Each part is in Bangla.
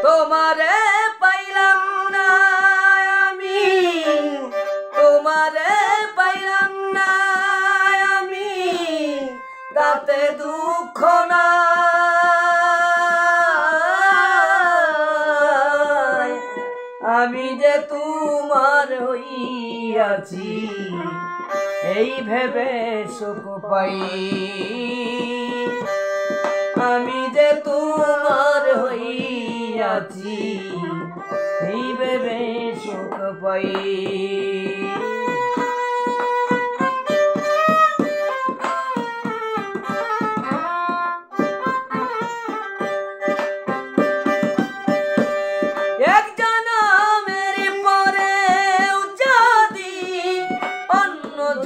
তোমারে পাইলাম না আমি, তোমারে পাইলাম না আমি, তাতে দুঃখ না। আমি যে তোমার হইয়াছি এই ভেবে সুখ পাই, আমি যে তোমার হইয়াছি এই ভেবে সুখ পাই।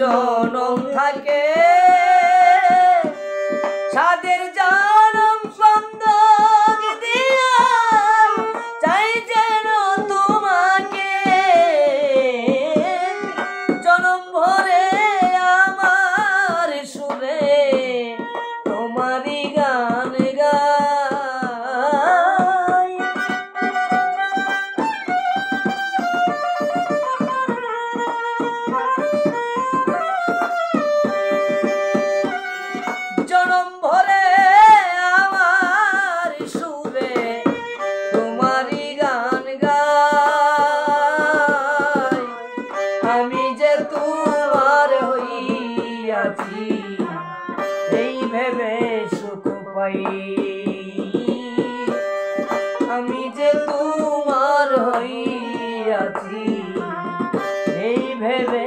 জনম থাকে সাদের জনম সন্দেহ দিয়া চাই যেন তোমাকে, জনম ভরে আমার সুরে তোমারই গান গাই। জনম ভরে আমার সুরে তোমারই গান গাই, আমি যে তোমার হইয়াছি এই ভেবে সুখ পাই, আমি যে তোমার হইয়াছি এই ভেবে